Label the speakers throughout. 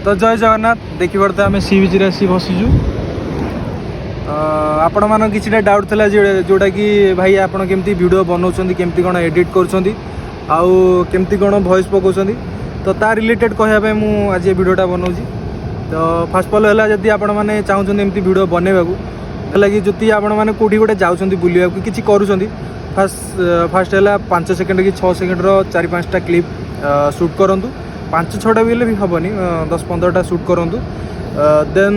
Speaker 1: तो जय जगन्नाथ देखी पड़ता आम सी बीच आसी बसीचु आपण मान कि डाउट था जोटा कि भाई आपड़ केमती वीडियो बनाऊँ केमती कौन एडिट करमती कौन वॉइस पकाउं तो ता रिलेटेड कहवाई मुझे आज वीडियोटा बनाऊँ। तो फास्ट फल है जदि आपण मैंने चाहूँ एमती वीडियो बनवाक लगी जुति आपण मैंने कौटी गोटे जाऊँ बुलवा कि करूँ फास्ट है 5 सेकेंड कि 6 सेकेंड 4-5टा क्लिप शूट करूँ 5-6टा भी हेनी 10-15टा शूट करूँ देन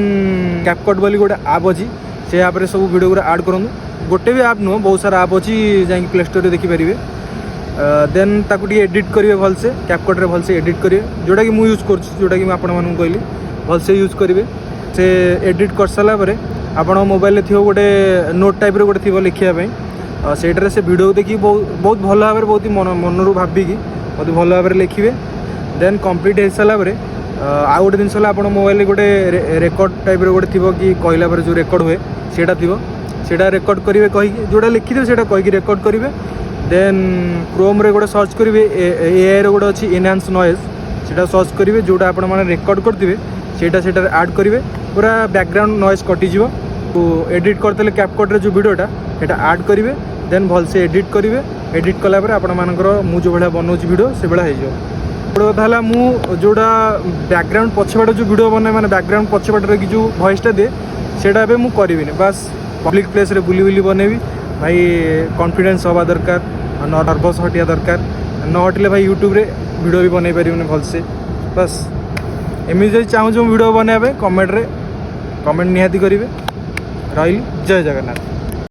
Speaker 1: कैपकट बोली गोटे आप अच्छी से आप सब वीडियो गुरा ऐड करूँ गोटे भी आप नुह बहुत सारा आप अच्छी जाकि प्ले स्टोर देखिपारे देन ताकू एडिट करेंगे भलसे कैपकट्रे भलसे एडिट करेंगे जोटा कि मुझे यूज करोटा कि आपको कहली भलसे यूज करेंगे से एडिट कर सारापर आप मोबाइल थी गोटे नोट टाइप गोटे थी लिखापी सेटारे से वीडियो देखिए बहुत भल भाव बहुत मनरू भाविकी बहुत भल भाव लिखे देन कंप्लीट हो सारापर आउ गोटे जिनस आप मोबाइल गोटे रेकर्ड टाइप गोटे थी कि कहला जो रेकर्ड हुए सेटा रेकर्ड करेंगे कहीकि जोटा लिखिदे से कहीकि रेकर्ड करेंगे देन क्रोम रे गोटे सर्च करेंगे एआई रे गोटे अच्छी एनहांस नॉइज से सर्च करेंगे जोटा आप रेकर्ड करेंगे सेटा ऐड करेंगे पूरा बैकग्राउंड नॉइज कटिज एडिट करते कैपकट्रे जो वीडियोटा सेटा ऐड करेंगे देन भलसे एडिट करेंगे एडिट कलापर आपंकर मुझे जो भाया बनाऊँ वीडियो से भाया हो कथा मु जोड़ा बैकग्राउंड पछपटे जो वीडियो बनाए मैंने बैकग्राउंड पछपटे कि जो वॉइसटा दिए सेटा मुझे करी बस पब्लिक प्लेस रे बुली बुली बनैबी भाई कॉन्फिडेंस हवा दरकार नर्वस हटिया दरकार न हटिले भाई यूट्यूब रे वीडियो भी बनई पारिबनी भलसे बस एमती जब चाहूँ वीडियो बनवाई कमेंट निहाती करेंगे रही जय जगन्नाथ।